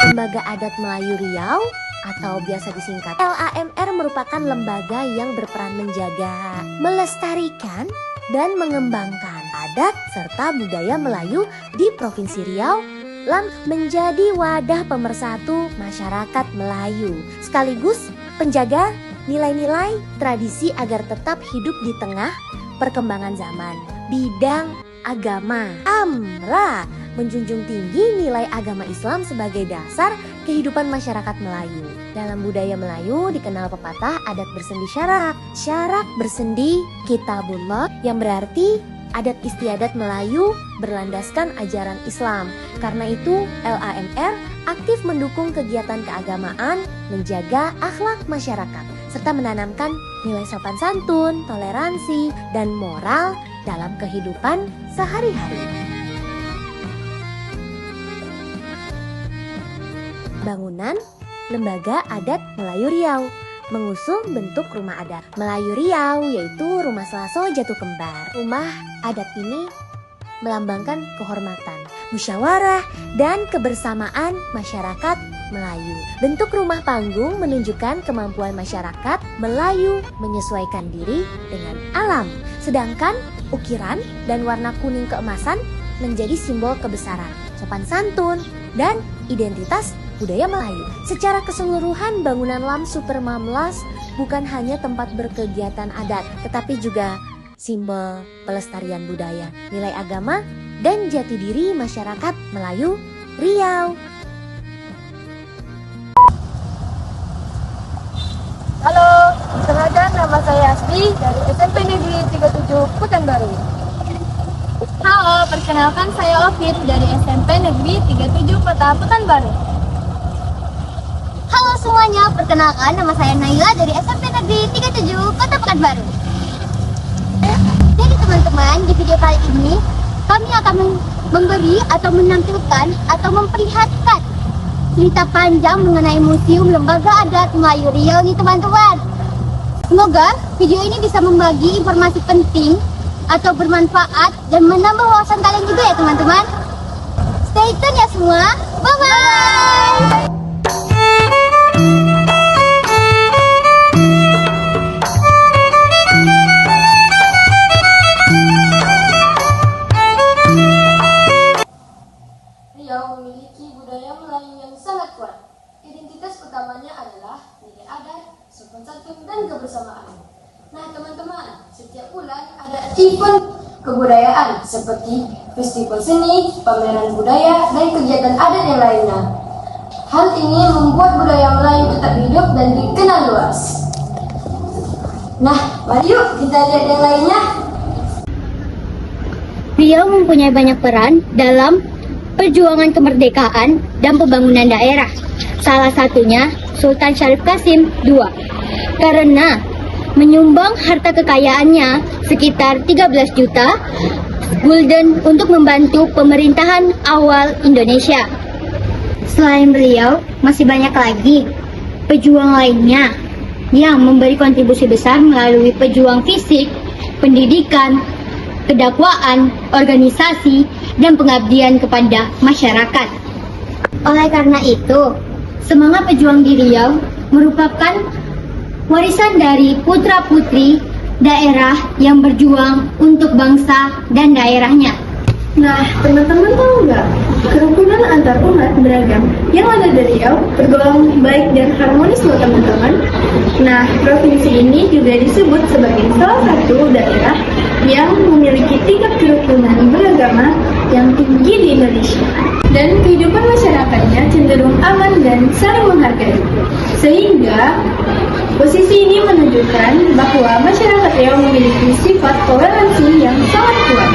Lembaga Adat Melayu Riau atau biasa disingkat LAMR merupakan lembaga yang berperan menjaga, melestarikan, dan mengembangkan adat serta budaya Melayu di Provinsi Riau menjadi wadah pemersatu masyarakat Melayu, sekaligus penjaga nilai-nilai tradisi agar tetap hidup di tengah perkembangan zaman. Bidang agama AMRA menjunjung tinggi nilai agama Islam sebagai dasar kehidupan masyarakat Melayu. Dalam budaya Melayu dikenal pepatah adat bersendi syarak. Syarak bersendi kitabullah yang berarti adat istiadat Melayu berlandaskan ajaran Islam. Karena itu LAMR aktif mendukung kegiatan keagamaan, menjaga akhlak masyarakat, serta menanamkan nilai sopan santun, toleransi, dan moral dalam kehidupan sehari-hari. Bangunan Lembaga Adat Melayu Riau mengusung bentuk rumah adat Melayu Riau, yaitu Rumah Selaso Jatuh Kembar. Rumah adat ini melambangkan kehormatan, musyawarah, dan kebersamaan masyarakat Melayu. Bentuk rumah panggung menunjukkan kemampuan masyarakat Melayu menyesuaikan diri dengan alam. Sedangkan ukiran dan warna kuning keemasan menjadi simbol kebesaran, sopan santun, dan identitas budaya Melayu. Secara keseluruhan, bangunan Lam Super Mamlas bukan hanya tempat berkegiatan adat, tetapi juga simbol pelestarian budaya, nilai agama, dan jati diri masyarakat Melayu Riau. Halo, perkenalkan nama saya Asbi dari SMP Negeri 37 Pekanbaru. Halo, perkenalkan saya Ovit dari SMP Negeri 37 Kota Pekanbaru. Halo semuanya, perkenalkan nama saya Naila dari SMP Negeri 37 Kota Pekanbaru. Jadi teman-teman, di video kali ini kami akan memberi atau menampilkan atau memperlihatkan cerita panjang mengenai Museum Lembaga Adat Melayu Riau nih teman-teman. Semoga video ini bisa membagi informasi penting atau bermanfaat dan menambah wawasan kalian juga ya teman-teman. Stay tune ya semua, bye-bye! Riau memiliki budaya Melayu yang sangat kuat. Identitas utamanya adalah nilai adat, sopan santun, dan kebersamaan. Nah teman-teman, setiap bulan ada event kebudayaan seperti festival seni, pameran budaya, dan kegiatan adat yang lainnya. Hal ini membuat budaya Melayu tetap hidup dan dikenal luas. Nah, mari yuk kita lihat yang lainnya. Riau mempunyai banyak peran dalam perjuangan kemerdekaan dan pembangunan daerah. Salah satunya Sultan Syarif Qasim II. Karena menyumbang harta kekayaannya sekitar 13 juta gulden untuk membantu pemerintahan awal Indonesia. Selain beliau, masih banyak lagi pejuang lainnya yang memberi kontribusi besar melalui pejuang fisik, pendidikan, kedakwaan, organisasi, dan pengabdian kepada masyarakat. Oleh karena itu, semangat pejuang di Riau merupakan warisan dari putra-putri daerah yang berjuang untuk bangsa dan daerahnya. Nah, teman-teman tahu nggak? Kerukunan antar umat beragam yang ada di Riau tergolong baik dan harmonis loh teman-teman. Nah, provinsi ini juga disebut sebagai salah satu daerah yang memiliki tingkat kerukunan beragama yang tinggi di Indonesia. Dan kehidupan masyarakatnya cenderung aman dan saling menghargai. Sehingga posisi ini menunjukkan bahwa masyarakat Riau memiliki sifat toleransi yang sangat kuat.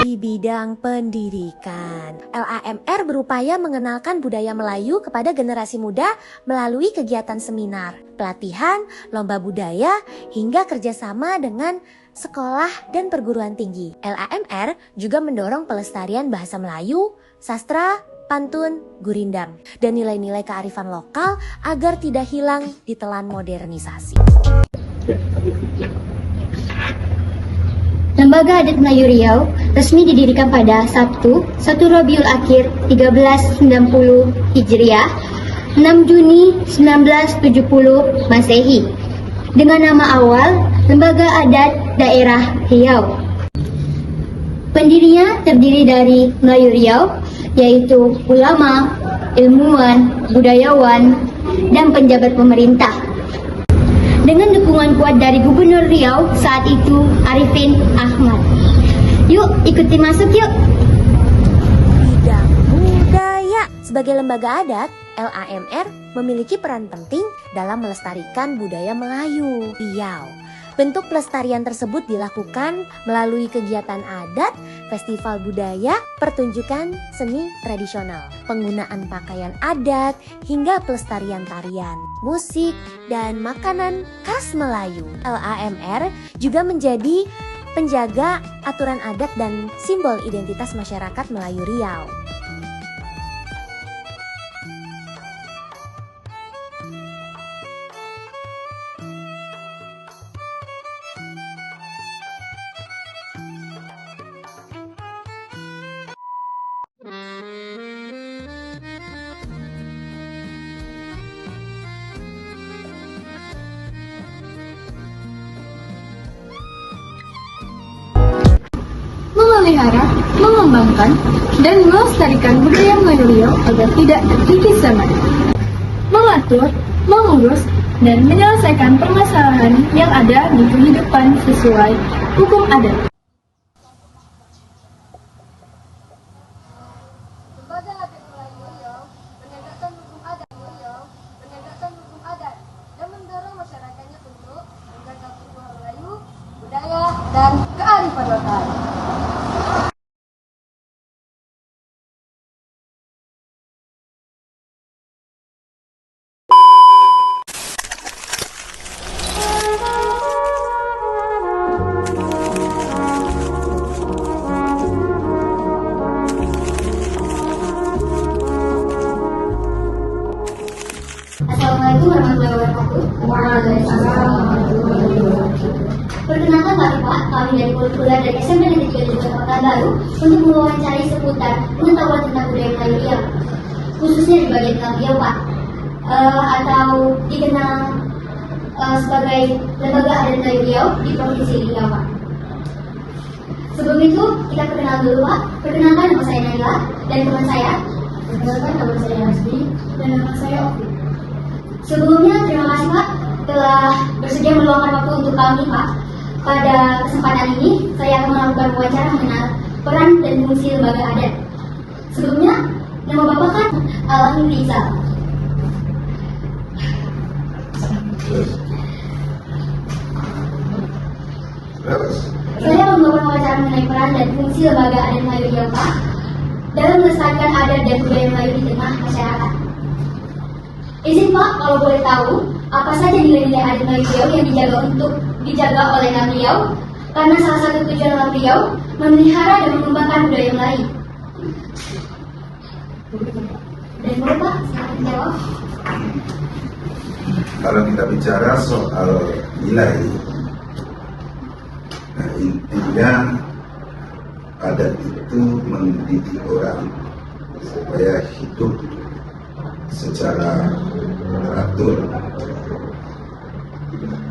Di bidang pendidikan, LAMR berupaya mengenalkan budaya Melayu kepada generasi muda melalui kegiatan seminar, pelatihan, lomba budaya, hingga kerjasama dengan sekolah dan perguruan tinggi. LAMR juga mendorong pelestarian bahasa Melayu, sastra, pantun, gurindam, dan nilai-nilai kearifan lokal agar tidak hilang ditelan modernisasi. Lembaga Adat Melayu Riau resmi didirikan pada Sabtu 1 Rabiul Akhir 1390 Hijriah 6 Juni 1970 Masehi dengan nama awal Lembaga Adat Daerah Riau. Pendirinya terdiri dari Melayu Riau, yaitu ulama, ilmuwan, budayawan, dan penjabat pemerintah. Dengan dukungan kuat dari Gubernur Riau saat itu, Arifin Ahmad. Yuk, ikuti masuk yuk. Bidang budaya. Sebagai lembaga adat, LAMR memiliki peran penting dalam melestarikan budaya Melayu Riau. Bentuk pelestarian tersebut dilakukan melalui kegiatan adat, festival budaya, pertunjukan seni tradisional, penggunaan pakaian adat, hingga pelestarian tarian, musik, dan makanan khas Melayu. LAMR juga menjadi penjaga aturan adat dan simbol identitas masyarakat Melayu Riau. Memelihara, mengembangkan, dan melestarikan budaya Melayu Riau agar tidak terkikis zaman. Mengatur, mengurus, dan menyelesaikan permasalahan yang ada di kehidupan sesuai hukum adat. Lembaga Adat Melayu Riau menegakkan hukum adat Riau, menegakkan hukum adat dan mendorong masyarakatnya untuk menjaga kultur Melayu, budaya, dan kearifan lokal. Assalamualaikum warahmatullahi wabarakatuh. Perkenalkan Bapak, kami dari Kuliah dari SMP Negeri 3 Kota Baru untuk mewawancari seputar pengetahuan tentang budaya Melayu Riau, khususnya di bagian tengah Riau, Pak, atau dikenal sebagai Lembaga Adat Melayu Riau di Provinsi Riau, Pak. Sebelum itu, kita perkenal dulu, Pak. Perkenalkan, nama saya Naila dan teman saya. Perkenalkan, nama saya Hasbi dan nama saya Ovi. Sebelumnya, terima kasih Pak telah bersedia meluangkan waktu untuk kami, Pak. Pada kesempatan ini, saya akan melakukan wawancara mengenal peran dan fungsi lembaga adat. Sebelumnya, nama Bapak kan Alamin Rizal. Saya akan melakukan wawancara mengenai peran dan fungsi lembaga adat Melayu Riau, Pak, dalam melestarikan adat dan budaya Melayu di tengah masyarakat. Izin Pak, kalau boleh tahu, apa saja nilai-nilai adat Melayu Riau yang dijaga oleh Lam Riau? Karena salah satu tujuan Lam Riau memelihara dan mengembangkan budaya Melayu. Dan boleh Pak, silakan jawab. Kalau kita bicara soal nilai, nah intinya adat itu mendidik orang supaya hidup secara teratur,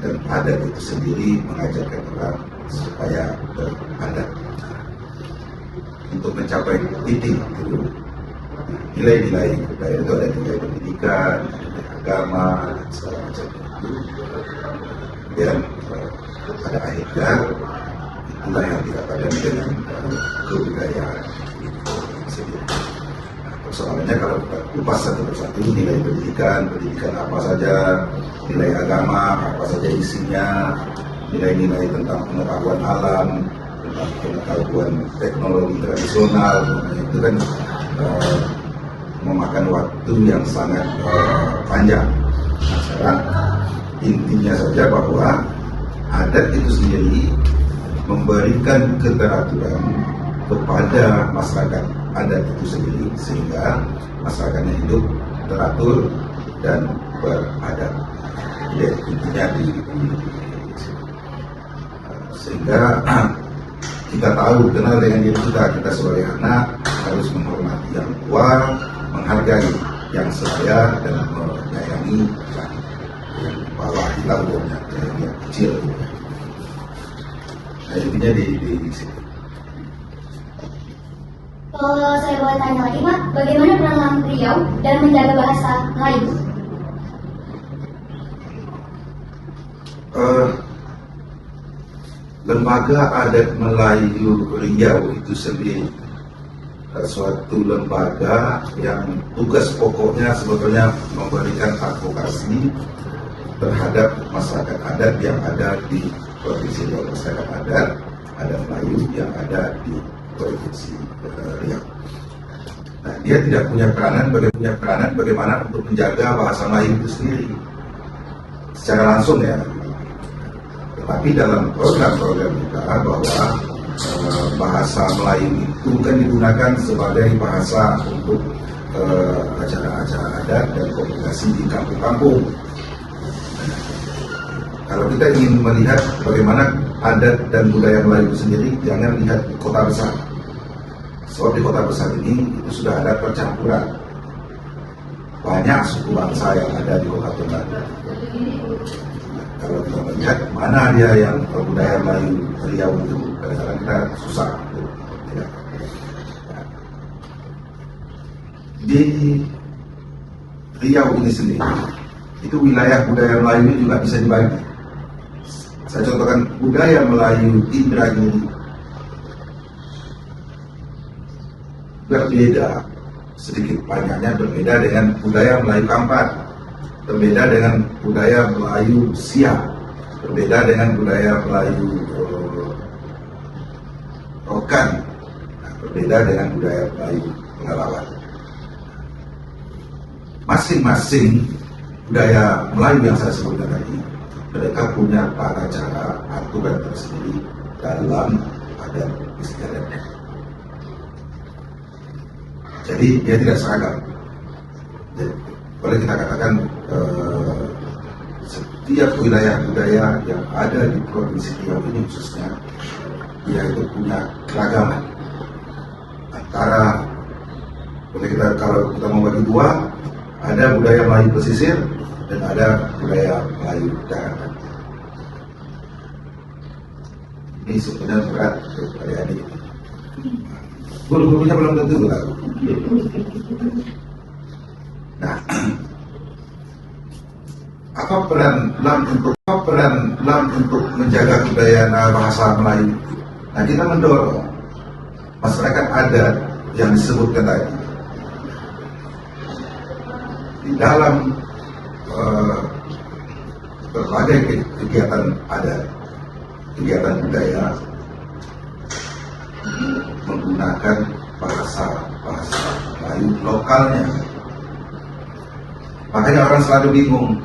dan adat itu sendiri mengajarkan orang supaya beradat. Untuk mencapai titik itu, nilai-nilai budaya itu ada nilai pendidikan, nilai agama, dan segala macam itu. Dan pada akhirnya itulah yang dikatakan dengan kebudayaan sendiri. Soalnya kalau kita kupas satu persatu nilai pendidikan apa saja, nilai agama apa saja isinya, nilai-nilai tentang pengetahuan alam, tentang pengetahuan teknologi tradisional, itu kan memakan waktu yang sangat panjang. Nah, sekarang intinya saja bahwa adat itu sendiri memberikan keteraturan kepada masyarakat adat itu sendiri, sehingga masyarakatnya hidup teratur dan beradat. Jadi intinya sehingga kita tahu, kenal dengan diri kita sebagai anak harus menghormati yang tua, menghargai yang sebaya, dan menyayangi yang bawah kita umumnya, yang kecil. Nah, intinya di sini. Kalau saya boleh tanya lagi, Pak, bagaimana peran Riau dalam menjaga bahasa Melayu? Lembaga Adat Melayu Riau itu sendiri suatu lembaga yang tugas pokoknya sebetulnya memberikan advokasi terhadap masyarakat adat yang ada di Provinsi Riau, masyarakat adat Melayu yang ada di Provinsi Riau. Nah, dia tidak punya peranan bagaimana untuk menjaga bahasa Melayu itu sendiri secara langsung ya. Tetapi dalam program-program kita bahwa bahasa Melayu itu kan digunakan sebagai bahasa untuk acara-acara adat dan komunikasi di kampung-kampung. Kalau kita ingin melihat bagaimana adat dan budaya Melayu itu sendiri, jangan lihat di kota besar. Sebab di kota besar ini itu sudah ada percampuran. Banyak suku bangsa yang ada di kota Tunggal. Kalau kita melihat mana dia yang budaya Melayu Riau itu, kadang-kadang kita susah. Ya. Di Riau ini sendiri, itu wilayah budaya Melayu juga bisa dibagi. Saya contohkan budaya Melayu Indragiri berbeda, sedikit banyaknya berbeda dengan budaya Melayu Kampat, berbeda dengan budaya Melayu Siak, berbeda dengan budaya Melayu Rokan, berbeda dengan budaya Melayu Pengalawan. Masing-masing budaya Melayu yang saya sebutkan tadi, mereka punya tata cara aturan tersendiri dalam adat istiadatnya. Jadi dia tidak seragam. Jadi, boleh kita katakan setiap wilayah budaya yang ada di Provinsi Riau ini khususnya, dia itu punya keragaman antara, boleh kita, kalau kita mau bagi dua, ada budaya Melayu pesisir dan ada budaya Melayu daratan. Ini sebenarnya berat untuk adik-adik. Guru-gurunya belum tentu berat. Nah, apa peran LAM untuk menjaga budaya bahasa Melayu? Nah, kita mendorong masyarakat adat yang disebutkan tadi di dalam berbagai kegiatan adat, kegiatan budaya, menggunakan bahasa Melayu lokalnya. Makanya orang selalu bingung,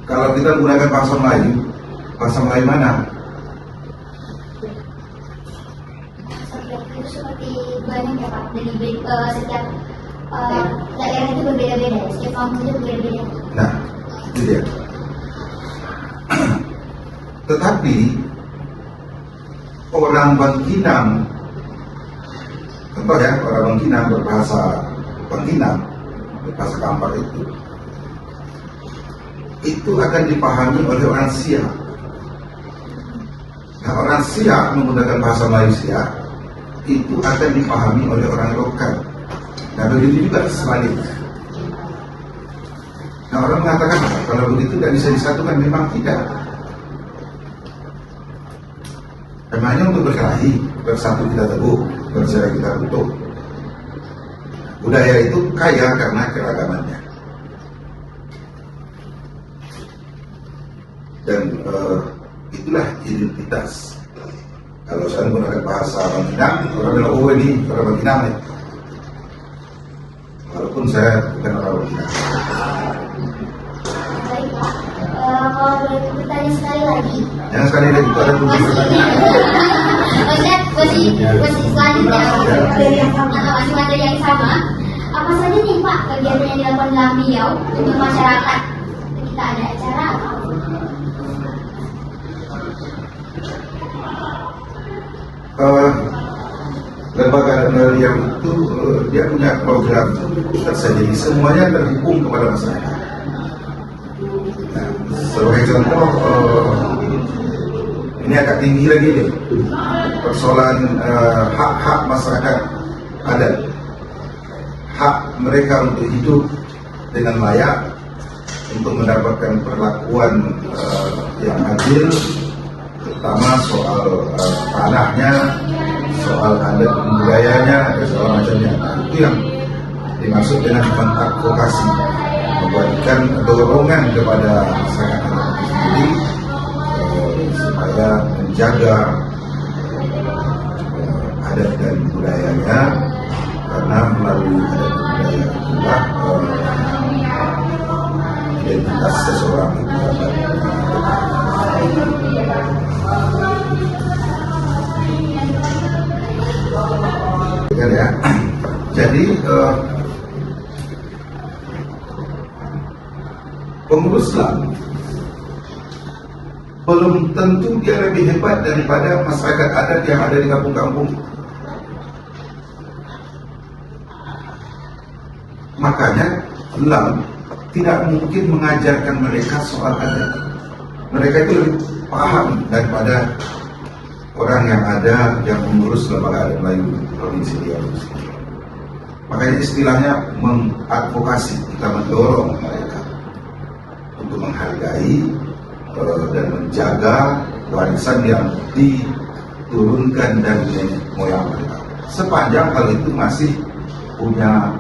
kalau kita menggunakan bahasa Melayu mana? Itu seperti banyak ya Pak, dari setiap daerah itu berbeda-beda, setiap kampung itu berbeda-beda. Nah, itu dia. Tetapi orang Bangkinang, contoh ya, orang Bangkinang berbahasa Bangkinang, berbahasa Kampar itu akan dipahami oleh orang Siak. Nah, orang Siak menggunakan bahasa Melayu Siak itu akan dipahami oleh orang Rokan. Nah, begitu juga sebaliknya. Nah, orang mengatakan kalau begitu tidak bisa disatukan, memang tidak. Emangnya untuk berkelahi, bersatu kita teguh, bercerai kita utuh. Budaya itu kaya karena keragamannya. Dan itulah identitas. Kalau saya menggunakan bahasa Bangkinang, orang bilang, oh ini orang Bangkinang ya. Walaupun saya bukan orang Bangkinang. Baik Pak, kalau boleh bertanya sekali lagi. Jangan sekali lagi, itu ada kunci pertanyaan. Maksudnya masih selanjutnya masih materi yang sama. Apa saja nih Pak kegiatan yang dilakukan dalam Riau untuk masyarakat? Kita ada acara atau? lembaga yang itu dia punya program tersendiri, semuanya terhubung kepada masyarakat. Nah, sebagai contoh, ini agak tinggi lagi nih, persoalan hak-hak masyarakat adat, hak mereka untuk hidup dengan layak, untuk mendapatkan perlakuan yang adil, terutama soal tanahnya, soal adat budayanya, dan segala macamnya. Nah, itu yang dimaksud dengan mengadvokasi, memberikan dorongan kepada masyarakat adat itu sendiri supaya menjaga adat dan budayanya, karena melalui adat dan budaya itulah identitas seseorang itu dapat ya. Jadi pengurus Islam belum tentu dia lebih hebat daripada masyarakat adat yang ada di kampung-kampung. Makanya Islam tidak mungkin mengajarkan mereka soal adat. Mereka itu lebih paham daripada orang yang ada yang mengurus lembaga adat Melayu Provinsi Riau. Makanya istilahnya mengadvokasi, kita mendorong mereka untuk menghargai dan menjaga warisan yang diturunkan dari nenek moyang mereka, sepanjang hal itu masih punya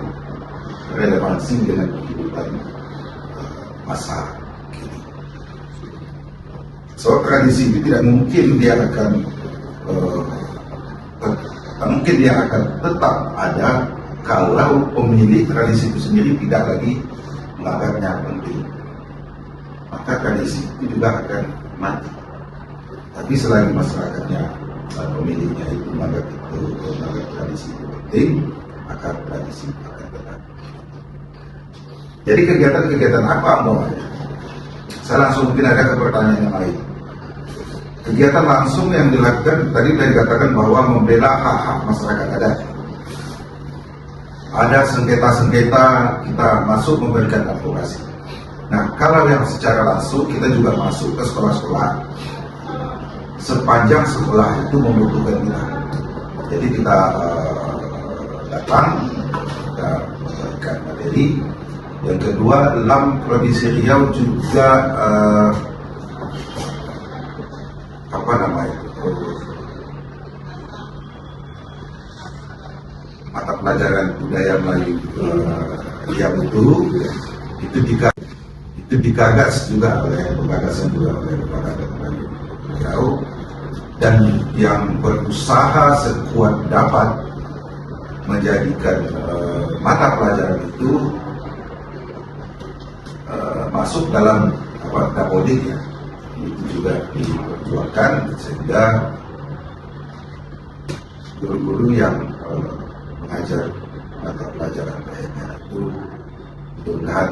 relevansi dengan kehidupan masa kini. So tradisi itu tidak mungkin dia akan tetap ada kalau pemilik tradisi itu sendiri tidak lagi menganggapnya penting. Maka tradisi itu juga akan mati. Tapi selagi masyarakatnya, pemiliknya itu menganggap tradisi itu penting, maka tradisi akan tetap. Jadi kegiatan-kegiatan apa mau ada? Saya langsung mungkin ada ke pertanyaan yang lain. Kegiatan langsung yang dilakukan tadi sudah dikatakan bahwa membela hak-hak masyarakat adat. Ada sengketa-sengketa, kita masuk memberikan advokasi. Nah, kalau yang secara langsung kita juga masuk ke sekolah-sekolah, sepanjang sekolah itu membutuhkan kita. Jadi kita datang, kita memberikan materi. Yang kedua, LAM Provinsi Riau juga mata pelajaran budaya Melayu Riau itu digagas juga oleh pengagasan juga oleh lembaga adat Melayu Riau, dan yang berusaha sekuat dapat menjadikan mata pelajaran itu masuk dalam dapodik ya, itu juga diperjuangkan sehingga guru-guru yang mengajar mata pelajaran lainnya itu mudah-mudahan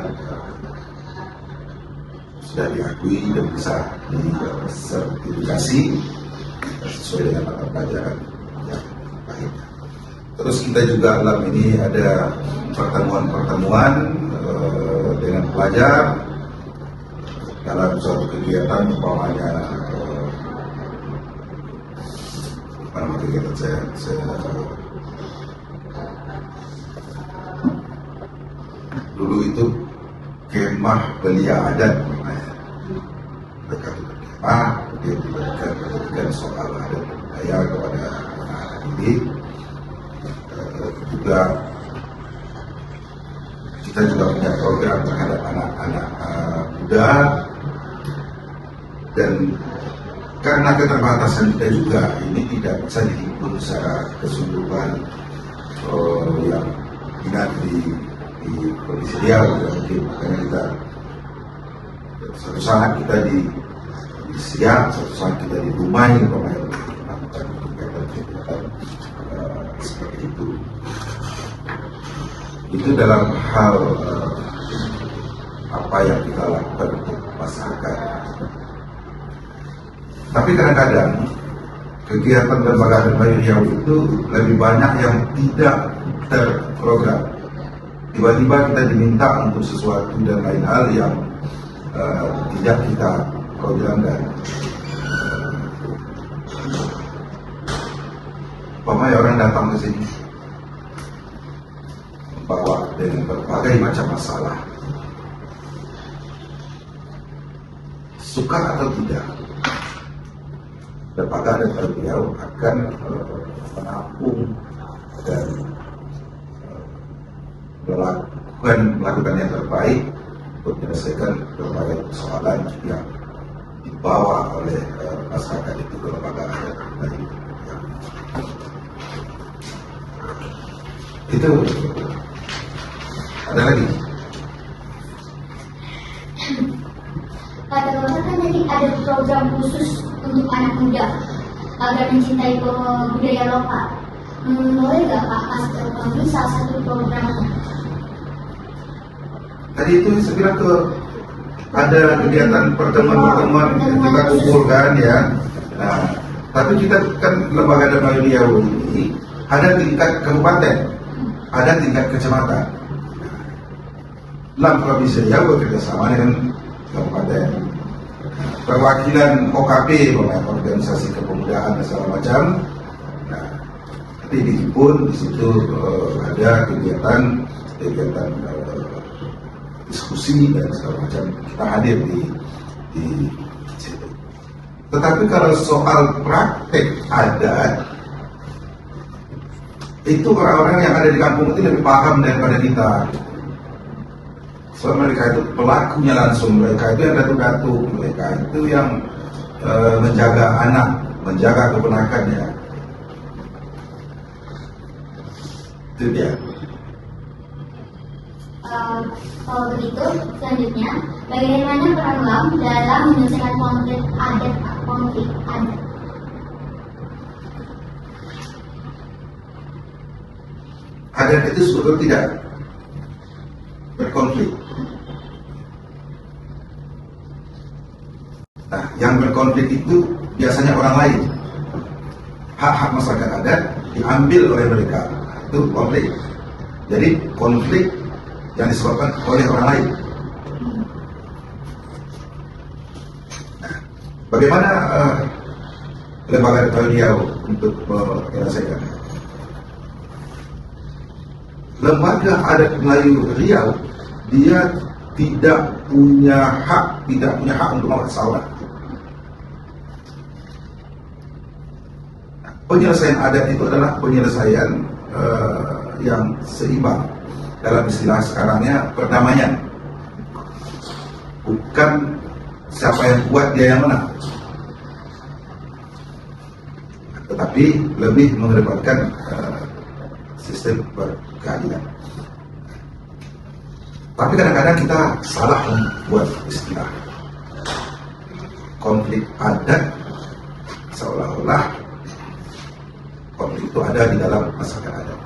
sudah diakui dan bisa disertifikasi sesuai dengan mata pelajaran yang lainnya. Terus kita juga dalam ini ada pertemuan-pertemuan dengan pelajar dalam suatu kegiatan, umpamanya nama kegiatan saya dulu itu kemah belia adat, mereka kemah, kemudian diberikan soal adat budaya kepada anak-anak didik. Juga kita juga punya program terhadap anak-anak muda, dan karena keterbatasan kita juga ini tidak bisa dihimpun secara keseluruhan yang minat di Provinsi Riau, mungkin makanya kita suatu saat kita di Siak, suatu saat kita di Dumai, melakukan kegiatan seperti itu. Itu dalam hal apa yang kita lakukan untuk masyarakat. Tapi kadang-kadang kegiatan lembaga adat Melayu Riau itu lebih banyak yang tidak terprogram. Tiba-tiba kita diminta untuk sesuatu dan lain hal yang tidak kita programkan. Umpamanya orang datang ke sini membawa dengan berbagai macam masalah, suka atau tidak, lembaga adat Melayu Riau akan menampung dan melakukan yang terbaik untuk menyelesaikan berbagai persoalan yang dibawa oleh masyarakat itu ke lembaga adat Melayu Riau. Itu ada lagi. Kata Bapak kan tadi ada program khusus untuk anak muda agar mencintai budaya lokal. Boleh nggak Pak kasih kami salah satu programnya? Tadi itu saya bilang ke ada kegiatan pertemuan-pertemuan kita kumpulkan ya. Nah, tapi kita kan lembaga adat Melayu Riau ini ada tingkat kabupaten, ada tingkat kecamatan. Dalam Provinsi Riau bekerjasama dengan kabupaten. Perwakilan OKP, organisasi kepemudaan dan segala macam. Nah, nanti dihimpun di situ ada kegiatan diskusi dan segala macam, kita hadir di situ. Tetapi kalau soal praktek adat, itu orang-orang yang ada di kampung itu lebih paham daripada kita. Soal mereka itu pelakunya langsung, mereka itu yang datuk-datuk, mereka itu yang menjaga anak, menjaga keponakannya. Itu dia. Kalau begitu, selanjutnya, bagaimana peran UAM dalam menyelesaikan konflik adat? Adat itu sebetulnya tidak berkonflik. Nah, yang berkonflik itu biasanya orang lain. Hak-hak masyarakat adat diambil oleh mereka. Itu konflik. Jadi konflik yang disebabkan oleh orang lain. Nah, bagaimana lembaga adat Melayu Riau untuk menyelesaikan? Lembaga adat Melayu Riau dia tidak punya hak untuk melawan sawah. Penyelesaian adat itu adalah penyelesaian yang seimbang. Dalam istilah sekarangnya perdamaian. Bukan siapa yang kuat dia yang menang, tetapi lebih mengedepankan sistem berkeadilan. Tapi kadang-kadang kita salah membuat istilah konflik adat, seolah-olah konflik itu ada di dalam masyarakat adat.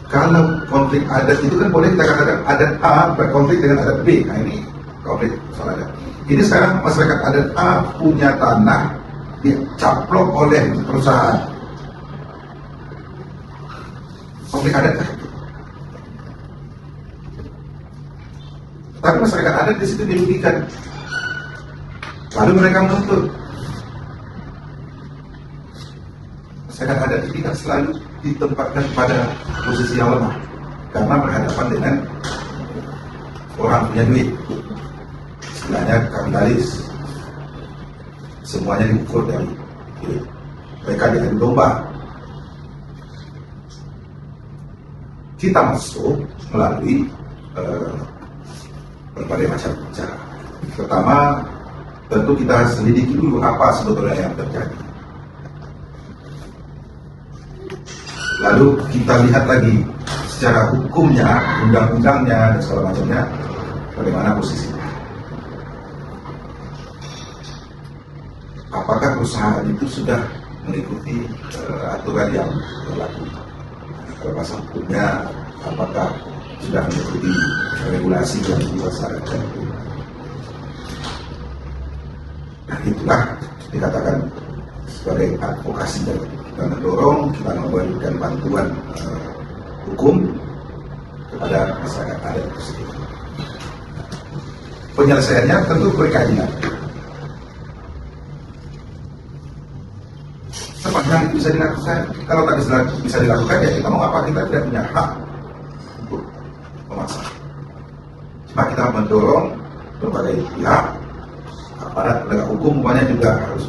Kalau konflik adat itu kan boleh kita katakan adat A berkonflik dengan adat B. Nah ini konflik soal adat. Ini sekarang masyarakat adat A punya tanah dicaplok oleh perusahaan. Konflik adat kan? Tapi masyarakat adat di situ dirugikan. Lalu mereka menuntut. Masyarakat adat ini kan selalu ditempatkan pada posisi yang lemah karena berhadapan dengan orang punya duit, istilahnya kapitalis. Semuanya diukur dari duit. Mereka diadu domba. Kita masuk melalui berbagai macam cara. Pertama, tentu kita selidiki dulu apa sebetulnya yang terjadi. Lalu kita lihat lagi secara hukumnya, undang-undangnya dan segala macamnya, bagaimana posisinya. Apakah perusahaan itu sudah mengikuti aturan yang berlaku? Kalau bahasa hukumnya, apakah sudah mengikuti regulasi yang dilaksanakan? Nah itulah dikatakan sebagai advokasi dari kita mendorong, kita memberikan bantuan hukum kepada masyarakat adat tersebut. Penyelesaiannya tentu berkeadilan. Sepanjang itu bisa dilakukan. Kalau tak bisa dilakukan, ya kita mau apa, kita tidak punya hak untuk memaksa. Cuma kita mendorong berbagai pihak, aparat penegak hukum umpamanya juga harus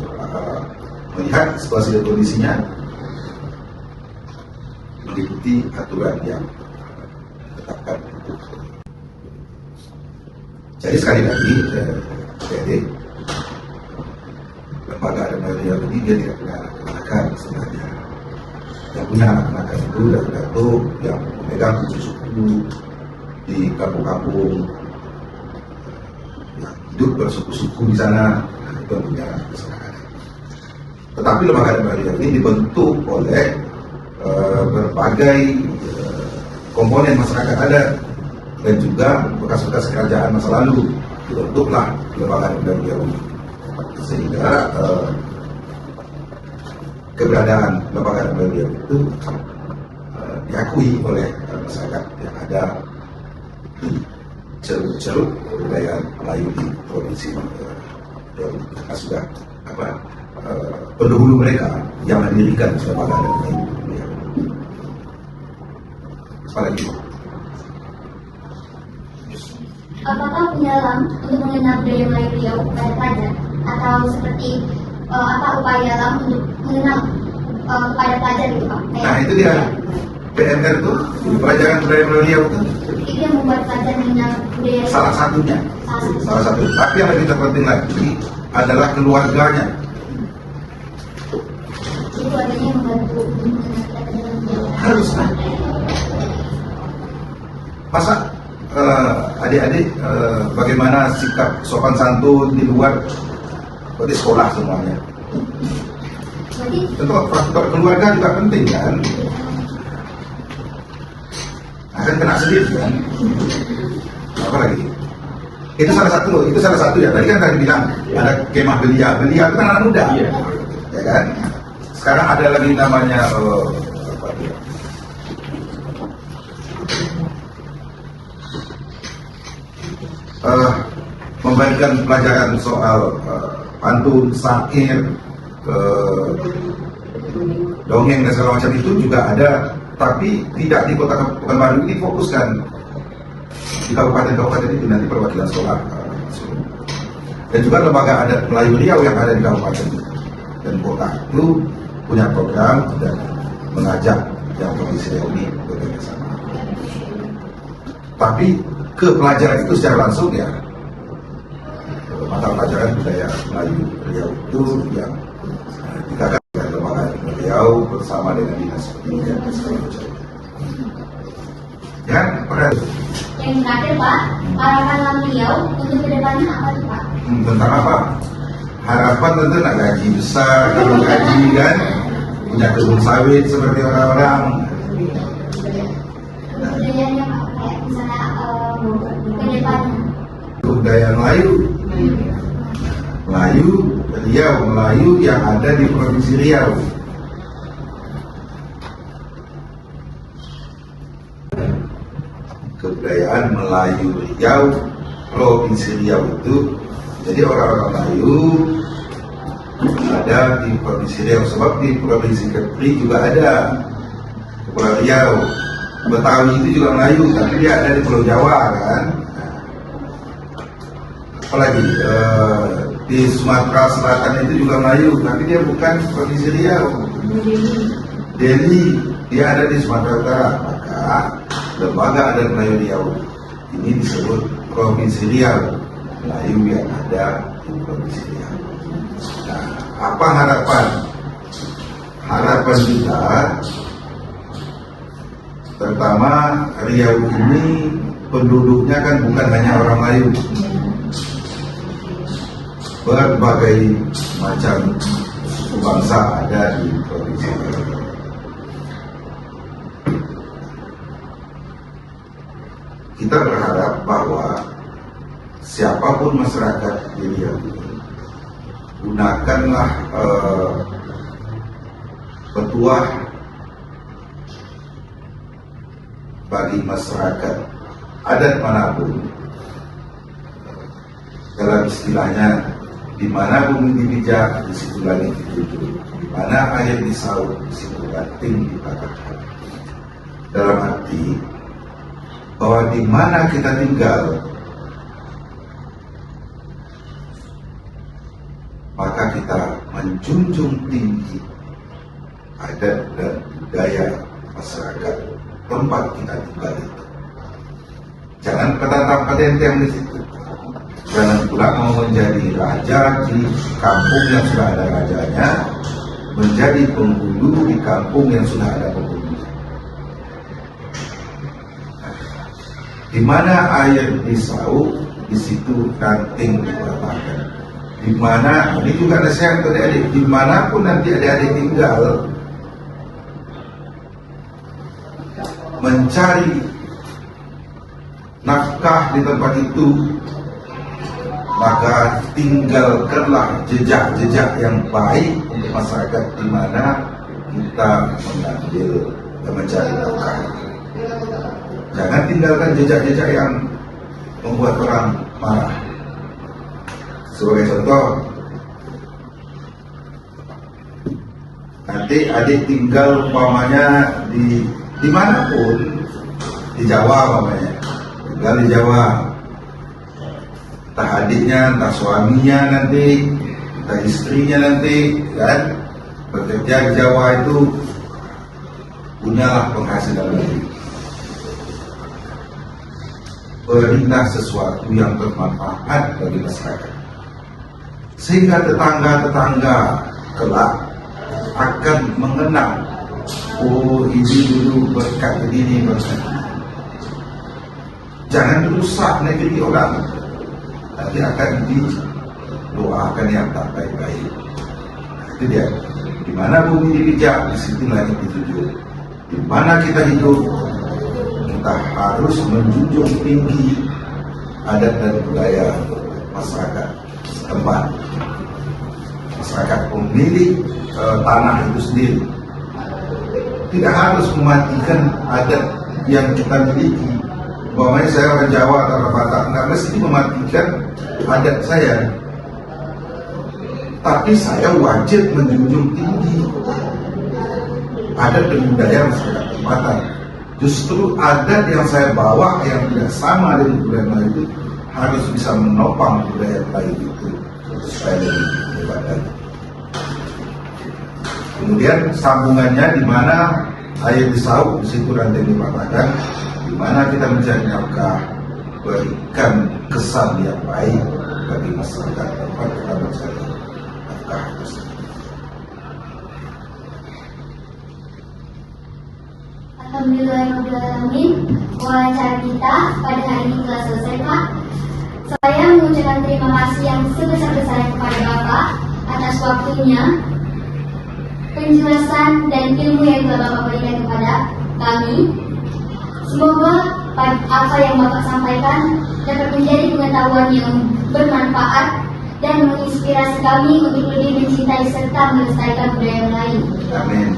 melihat situasi dan kondisinya, mengikuti aturan yang ditetapkan. Jadi sekali lagi, jadi lembaga adat ini dia tidak punya anak-anakan sebenarnya. Yang punya anak-anakan itu datuk yang memegang suku di kampung-kampung, yang hidup bersuku-suku di sana, itu yang punya masyarakat. Tetapi lembaga adat ini dibentuk oleh berbagai komponen masyarakat adat dan juga bekas-bekas kerajaan masa lalu. Dibentuklah lembaga adat ini, sehingga keberadaan lembaga adat itu diakui oleh masyarakat yang ada di ceruk-ceruk kebudayaan Melayu di provinsi karena sudah pendahulu mereka yang mendirikan lembaga adat Melayu. Apalagi apakah pendalam untuk mengenal budaya Melayu Riau pada pelajar atau seperti apa upaya dalam untuk mengenal kepada pelajar gitu Pak? Nah itu dia PMR itu pelajaran budaya Melayu Riau itu Itu yang membuat pelajar mengenal budaya Riau. salah satunya. Tapi yang lebih terpenting lagi adalah keluarganya. Jadi keluarganya membantu mengenal kita ke dalam budaya. Haruslah. Masa adik-adik bagaimana sikap sopan santun di luar, di sekolah semuanya. Berarti Tentu faktor keluarga juga penting kan. Akan kena sendiri kan. Apa lagi? Itu salah satu ya. Tadi kan tadi bilang ada kemah belia. Belia itu kan anak muda, ya kan. Sekarang ada lagi namanya apa dia? Memberikan pelajaran soal pantun, syair, dongeng dan segala macam itu juga ada, tapi tidak di Kota Pekanbaru ini fokuskan di kabupaten-kabupaten itu nanti perwakilan sekolah. Dan juga lembaga adat Melayu Riau yang ada di kabupaten dan kota itu punya program dan mengajak yang provinsi Riau ini bekerja sama. Tapi ke pelajaran itu secara langsung ya mata pelajaran budaya Melayu Riau itu yang dikatakan oleh lembaga Riau bersama dengan dinas pendidikan dan segala macam. Ya, pada yang terakhir Pak, harapan Lam Riau untuk kedepannya apa tuh Pak? tentang apa? Harapan tentu nak gaji besar, kalau gaji kan punya kebun sawit seperti orang-orang. Budayanya Pak, kayak misalnya kedepannya. Budaya Melayu Riau, Melayu yang ada di provinsi Riau. Kebudayaan Melayu Riau, provinsi Riau itu, jadi orang-orang Melayu ada di provinsi Riau, sebab di provinsi Kepri juga ada Kepulauan Riau. Betawi itu juga Melayu, tapi dia ada di Pulau Jawa kan. Apalagi di Sumatera Selatan itu juga Melayu, tapi dia bukan provinsi Riau. Delhi, dia ada di Sumatera Utara. Maka lembaga adat Melayu Riau ini disebut provinsi Riau, Melayu yang ada di provinsi Riau. Nah, apa harapan? Harapan kita, pertama Riau ini penduduknya kan bukan hanya orang Melayu, berbagai macam bangsa ada di provinsi Riau. Kita berharap bahwa siapapun masyarakat di Riau ini gunakanlah petuah bagi masyarakat adat manapun. Dalam istilahnya, di mana bumi dipijak, di situ langit dituju. Di mana air disaut, di situ ranting dipatahkan. Dalam arti bahwa di mana kita tinggal, maka kita menjunjung tinggi adat dan budaya masyarakat tempat kita tinggal itu. Jangan petantang-petenteng di situ. Jangan pula mau menjadi raja di kampung yang sudah ada rajanya, menjadi penghulu di kampung yang sudah ada penghulunya. Di mana air disaut, di situ ranting dipatahkan. Di mana, ini juga nasihat adik-adik, dimanapun nanti adik-adik tinggal, mencari nafkah di tempat itu, maka tinggalkanlah jejak-jejak yang baik untuk masyarakat di mana kita mengambil dan mencari nafkah. Jangan tinggalkan jejak-jejak yang membuat orang marah. Sebagai contoh, nanti adik tinggal umpamanya di manapun, di Jawa umpamanya, tinggal di Jawa, entah adiknya, entah suaminya nanti, entah istrinya nanti, kan, bekerja di Jawa itu, punyalah penghasilan lebih. Berilah sesuatu yang bermanfaat bagi masyarakat, sehingga tetangga-tetangga kelak akan mengenal, oh ini dulu berkat begini, berkat ini. Jangan rusak negeri orang, nanti akan didoakan yang tak baik-baik. Itu dia. Di mana bumi dipijak, di situ langit dituju. Di mana kita hidup, kita harus menjunjung tinggi adat dan budaya masyarakat setempat, masyarakat pemilik tanah itu sendiri. Tidak harus mematikan adat yang kita miliki. Umpamanya saya orang Jawa atau orang Batak, nggak mesti mematikan adat saya, tapi saya wajib menjunjung tinggi adat dan budaya masyarakat tempatan. Justru adat yang saya bawa yang tidak sama dengan budaya itu harus bisa menopang budaya lain itu supaya lebih hebat lagi. Kemudian sambungannya, di mana air disaut, di situ ranting dipatahkan. Di mana kita mencari nafkah, berikan kesan yang baik bagi masyarakat tempat kita mencari nafkah tersebut. Alhamdulillahirrahmanirrahim. Wawancara kita pada hari ini telah selesai, Pak. Saya mengucapkan terima kasih yang sebesar-besarnya kepada Bapak atas waktunya, penjelasan dan ilmu yang telah Bapak berikan kepada kami. Semoga apa yang Bapak sampaikan dapat menjadi pengetahuan yang bermanfaat dan menginspirasi kami untuk lebih mencintai serta melestarikan budaya yang lain. Amin.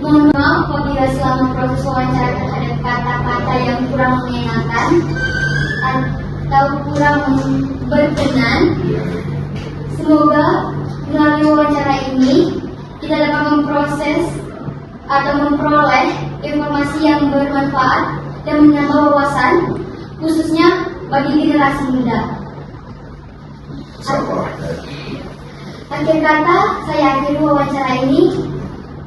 Mohon maaf apabila selama proses wawancara terhadap kata-kata yang kurang mengenakan atau kurang berkenan. Semoga melalui wawancara ini kita dapat memproses atau memperoleh informasi yang bermanfaat dan menambah wawasan, khususnya bagi generasi muda. Akhir kata, saya akhiri wawancara ini.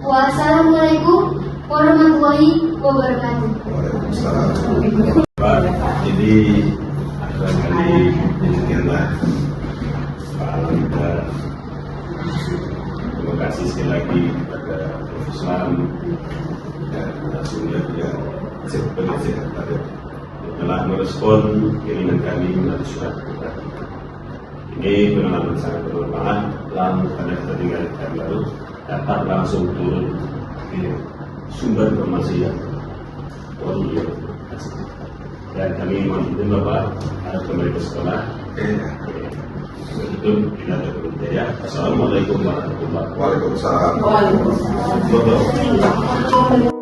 Wassalamualaikum warahmatullahi wabarakatuh. Waalaikumsalam. Jadi barangkali demikianlah Pak Alam. Terima kasih sekali lagi kepada Prof. Islam dan narasumber yang sehat telah merespon keinginan kami melalui surat kita. Ini pengalaman sangat bermanfaat. Lalu pada kita tinggal di kami lalu dapat langsung turun ke sumber informasi yang dan kami mohon izin Bapak harus kembali ke sekolah Oke. Begitu kita ada ya. Assalamualaikum warahmatullahi wabarakatuh. Waalaikumsalam. Waalaikumsalam.